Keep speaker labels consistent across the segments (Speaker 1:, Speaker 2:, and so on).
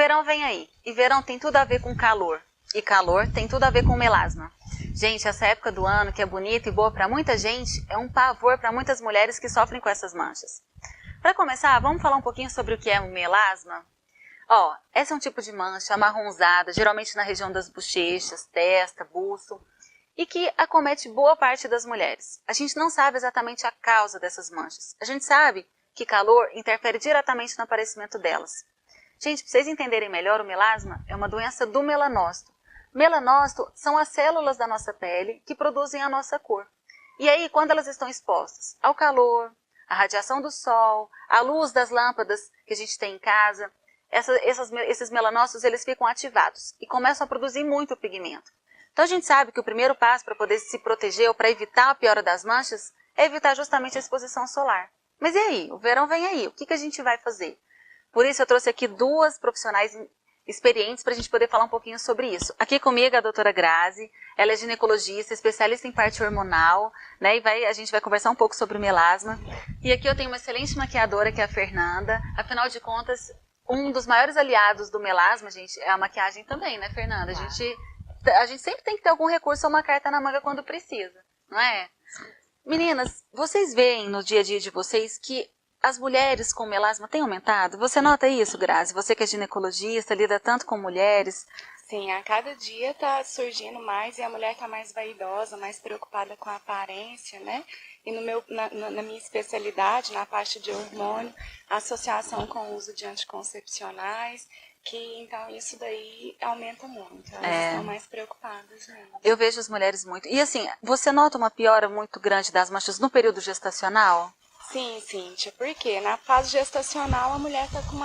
Speaker 1: verão vem aí, e verão tem tudo a ver com calor, e calor tem tudo a ver com melasma. Gente, essa época do ano que é bonita e boa para muita gente, é um pavor para muitas mulheres que sofrem com essas manchas. Para começar, vamos falar um pouquinho sobre o que é o melasma? Ó, esse é um tipo de mancha amarronzada, geralmente na região das bochechas, testa, busto, e que acomete boa parte das mulheres. A gente não sabe exatamente a causa dessas manchas. A gente sabe que calor interfere diretamente no aparecimento delas. Gente, para vocês entenderem melhor, o melasma é uma doença do melanócito. Melanócito são as células da nossa pele que produzem a nossa cor. E aí, quando elas estão expostas ao calor, à radiação do sol, à luz das lâmpadas que a gente tem em casa, esses melanócitos eles ficam ativados e começam a produzir muito pigmento. Então a gente sabe que o primeiro passo para poder se proteger ou para evitar a piora das manchas é evitar justamente a exposição solar. Mas e aí? O verão vem aí, o que a gente vai fazer? Por isso eu trouxe aqui duas profissionais experientes para a gente poder falar um pouquinho sobre isso. Aqui comigo a doutora Grazi, ela é ginecologista, especialista em parte hormonal, né? E a gente vai conversar um pouco sobre o melasma. E aqui eu tenho uma excelente maquiadora que é a Fernanda. Afinal de contas, um dos maiores aliados do melasma, gente, é a maquiagem também, né, Fernanda? A gente sempre tem que ter algum recurso ou uma carta na manga quando precisa, não é? Meninas, vocês veem no dia a dia de vocês que as mulheres com melasma têm aumentado? Você nota isso, Grazi? Você que é ginecologista, lida tanto com mulheres.
Speaker 2: Sim, a cada dia está surgindo mais e a mulher está mais vaidosa, mais preocupada com a aparência, né? E na minha especialidade, na parte de hormônio, a associação com o uso de anticoncepcionais, que então isso daí aumenta muito, elas estão mais preocupadas mesmo.
Speaker 1: Eu vejo as mulheres muito. E assim, você nota uma piora muito grande das manchas no período gestacional?
Speaker 2: Sim, Cíntia, porque na fase gestacional a mulher está com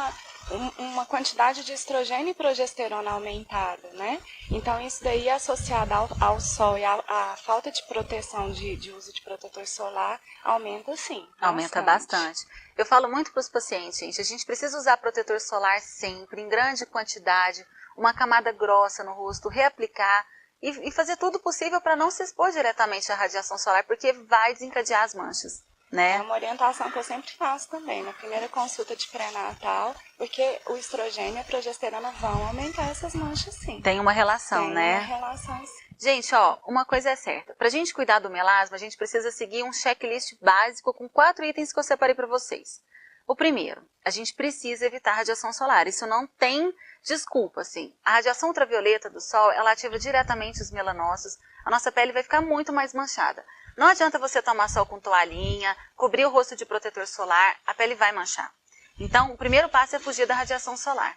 Speaker 2: uma quantidade de estrogênio e progesterona aumentada, né? Então isso daí associado ao sol e à falta de proteção de uso de protetor solar, aumenta sim.
Speaker 1: Aumenta bastante. Eu falo muito para os pacientes, gente, a gente precisa usar protetor solar sempre, em grande quantidade, uma camada grossa no rosto, reaplicar e fazer tudo possível para não se expor diretamente à radiação solar, porque vai desencadear as manchas. Né?
Speaker 2: É uma orientação que eu sempre faço também, na primeira consulta de pré-natal, porque o estrogênio e a progesterona vão aumentar essas manchas sim.
Speaker 1: Tem uma relação, né?
Speaker 2: Tem uma relação sim.
Speaker 1: Gente, ó, uma coisa é certa, pra gente cuidar do melasma, a gente precisa seguir um checklist básico com 4 itens que eu separei para vocês. O primeiro, a gente precisa evitar radiação solar, isso não tem desculpa, assim. A radiação ultravioleta do sol, ela ativa diretamente os melanócitos, a nossa pele vai ficar muito mais manchada. Não adianta você tomar sol com toalhinha, cobrir o rosto de protetor solar, a pele vai manchar. Então, o primeiro passo é fugir da radiação solar.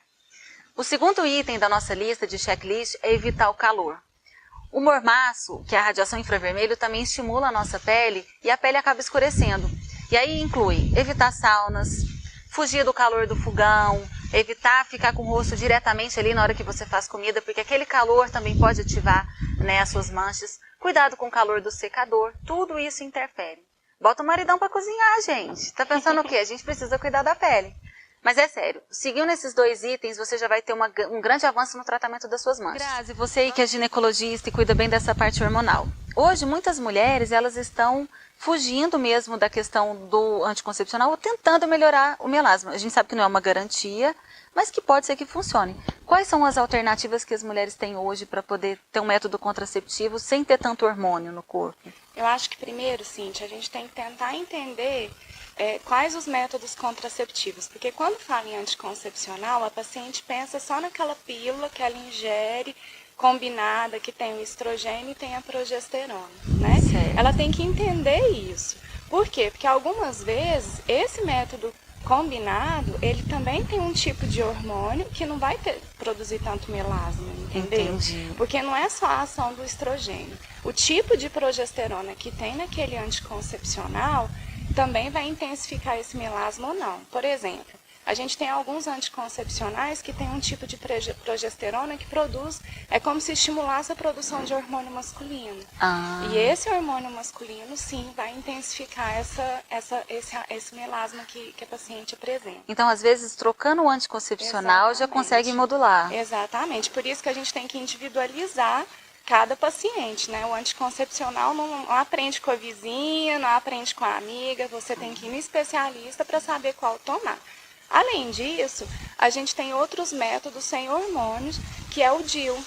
Speaker 1: O segundo item da nossa lista de checklist é evitar o calor. O mormaço, que é a radiação infravermelho, também estimula a nossa pele e a pele acaba escurecendo. E aí inclui evitar saunas, fugir do calor do fogão, evitar ficar com o rosto diretamente ali na hora que você faz comida, porque aquele calor também pode ativar, né, as suas manchas. Cuidado com o calor do secador, tudo isso interfere. Bota o maridão para cozinhar, gente. Tá pensando o quê? A gente precisa cuidar da pele. Mas é sério, seguindo esses 2 itens, você já vai ter um grande avanço no tratamento das suas manchas. Grazi, você aí que é ginecologista e cuida bem dessa parte hormonal. Hoje, muitas mulheres, elas estão fugindo mesmo da questão do anticoncepcional ou tentando melhorar o melasma. A gente sabe que não é uma garantia, mas que pode ser que funcione. Quais são as alternativas que as mulheres têm hoje para poder ter um método contraceptivo sem ter tanto hormônio no corpo?
Speaker 2: Eu acho que primeiro, Cíntia, a gente tem que tentar entender quais os métodos contraceptivos, porque quando fala em anticoncepcional, a paciente pensa só naquela pílula que ela ingere, combinada, que tem o estrogênio e tem a progesterona, né?
Speaker 1: Certo.
Speaker 2: Ela tem que entender isso. Por quê? Porque algumas vezes esse método combinado, ele também tem um tipo de hormônio que não vai produzir tanto melasma, entendeu?
Speaker 1: Entendi.
Speaker 2: Porque não é só a ação do estrogênio. O tipo de progesterona que tem naquele anticoncepcional também vai intensificar esse melasma ou não. Por exemplo, a gente tem alguns anticoncepcionais que tem um tipo de progesterona que produz, é como se estimulasse a produção de hormônio masculino. E esse hormônio masculino, sim, vai intensificar esse melasma que a paciente apresenta.
Speaker 1: Então, às vezes, trocando o anticoncepcional,
Speaker 2: Exatamente.
Speaker 1: já consegue modular.
Speaker 2: Exatamente, por isso que a gente tem que individualizar cada paciente, né? O anticoncepcional não aprende com a vizinha, não aprende com a amiga, você tem que ir no especialista para saber qual tomar. Além disso, a gente tem outros métodos sem hormônios, que é o DIU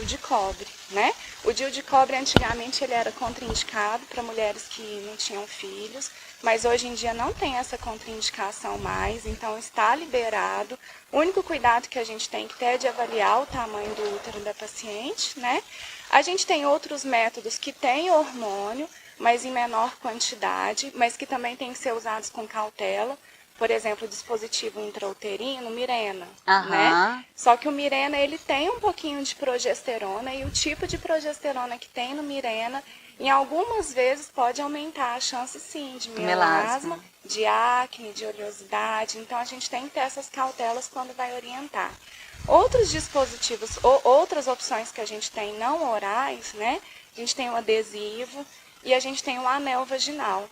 Speaker 2: de cobre, né? O DIU de cobre, antigamente, ele era contraindicado para mulheres que não tinham filhos, mas hoje em dia não tem essa contraindicação mais, então está liberado. O único cuidado que a gente tem que ter é de avaliar o tamanho do útero da paciente, né? A gente tem outros métodos que têm hormônio, mas em menor quantidade, mas que também tem que ser usados com cautela. Por exemplo, o dispositivo intrauterino, Mirena, né? Só que o Mirena, ele tem um pouquinho de progesterona, e o tipo de progesterona que tem no Mirena, em algumas vezes pode aumentar a chance, sim, de melasma, de acne, de oleosidade. Então, a gente tem que ter essas cautelas quando vai orientar. Outros dispositivos, outras opções que a gente tem não orais, né? A gente tem o adesivo e a gente tem o anel vaginal.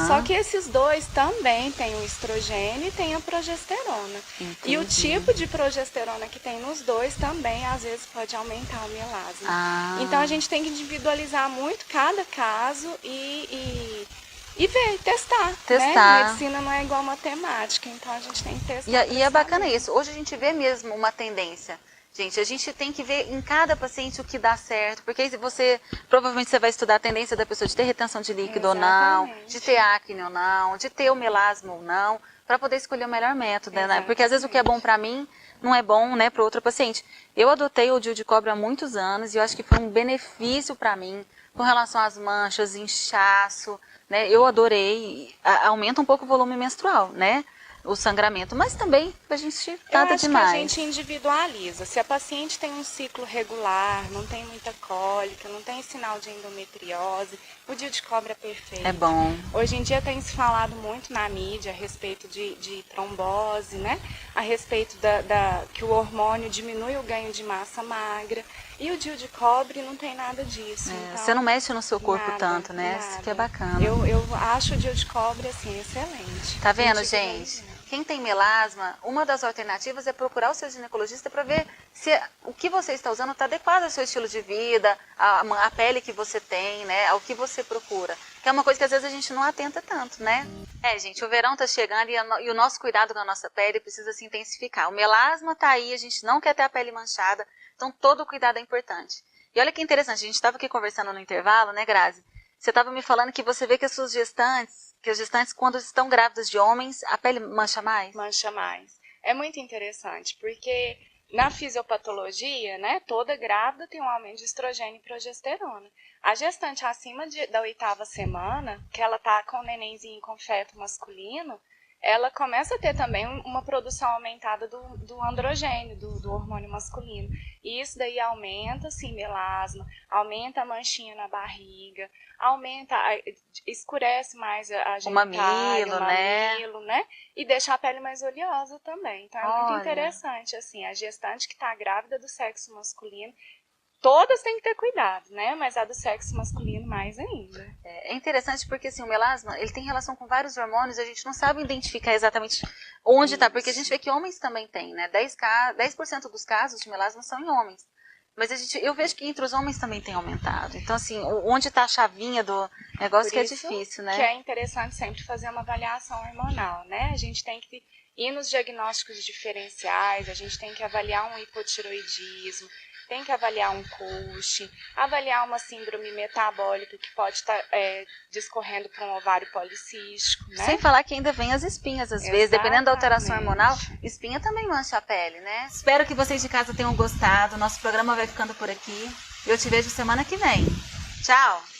Speaker 2: Só que esses dois também têm o estrogênio e tem a progesterona.
Speaker 1: Entendi.
Speaker 2: E o tipo de progesterona que tem nos dois também, às vezes, pode aumentar o melasma. Então, a gente tem que individualizar muito cada caso e ver, testar. Né? Medicina não é igual matemática, então a gente tem que testar.
Speaker 1: E é bacana isso. Hoje a gente vê mesmo uma tendência. Gente, a gente tem que ver em cada paciente o que dá certo, porque aí provavelmente você vai estudar a tendência da pessoa de ter retenção de líquido ou não, de ter acne ou não, de ter o melasma ou não, para poder escolher o melhor método, né? Porque às vezes o que é bom para mim não é bom, né, para outro paciente. Eu adotei o DIU de cobre há muitos anos e eu acho que foi um benefício para mim com relação às manchas, inchaço, né? Eu adorei, aumenta um pouco o volume menstrual, né? O sangramento, mas também a gente nada demais.
Speaker 2: Eu acho que a gente individualiza. Se a paciente tem um ciclo regular, não tem muita cólica, não tem sinal de endometriose, o DIU de cobre é perfeito.
Speaker 1: É bom.
Speaker 2: Hoje em dia tem se falado muito na mídia a respeito de trombose, né? A respeito que o hormônio diminui o ganho de massa magra. E o DIU de cobre não tem nada disso. Então,
Speaker 1: você não mexe no seu corpo tanto, né? Isso que é bacana.
Speaker 2: Eu acho o DIU de cobre, assim, excelente.
Speaker 1: Tá vendo, gente? Quem tem melasma, uma das alternativas é procurar o seu ginecologista para ver se o que você está usando está adequado ao seu estilo de vida, a pele que você tem, né? Ao que você procura. Que é uma coisa que às vezes a gente não atenta tanto, né? Gente, o verão tá chegando e o nosso cuidado com a nossa pele precisa se intensificar. O melasma tá aí, a gente não quer ter a pele manchada, então todo cuidado é importante. E olha que interessante, a gente estava aqui conversando no intervalo, né, Grazi? Você estava me falando que você vê que as gestantes, quando estão grávidas de homens, a pele mancha mais?
Speaker 2: Mancha mais. É muito interessante, porque na fisiopatologia, né, toda grávida tem um aumento de estrogênio e progesterona. A gestante acima da 8ª semana, que ela está com o nenenzinho com feto masculino, ela começa a ter também uma produção aumentada do androgênio, do hormônio masculino. E isso daí aumenta, sim, melasma, aumenta a manchinha na barriga, escurece mais a genitália, o mamilo, né? E deixa a pele mais oleosa também. Então é muito interessante, assim, a gestante que está grávida do sexo masculino, todas têm que ter cuidado, né? Mas a do sexo masculino mais ainda.
Speaker 1: É interessante porque assim, o melasma, ele tem relação com vários hormônios, a gente não sabe identificar exatamente onde está, porque a gente vê que homens também têm, né? 10% dos casos de melasma são em homens. Mas eu vejo que entre os homens também tem aumentado. Então, assim, onde está a chavinha do negócio que é difícil, né?
Speaker 2: Que é interessante sempre fazer uma avaliação hormonal, né? A gente tem que ir nos diagnósticos diferenciais, a gente tem que avaliar um hipotiroidismo, tem que avaliar um Cushing, avaliar uma síndrome metabólica que pode estar discorrendo para um ovário policístico, né?
Speaker 1: Sem falar que ainda vem as espinhas, às vezes, dependendo da alteração hormonal, espinha também mancha a pele, né? Espero que vocês de casa tenham gostado, nosso programa vai ficando por aqui. Eu te vejo semana que vem. Tchau!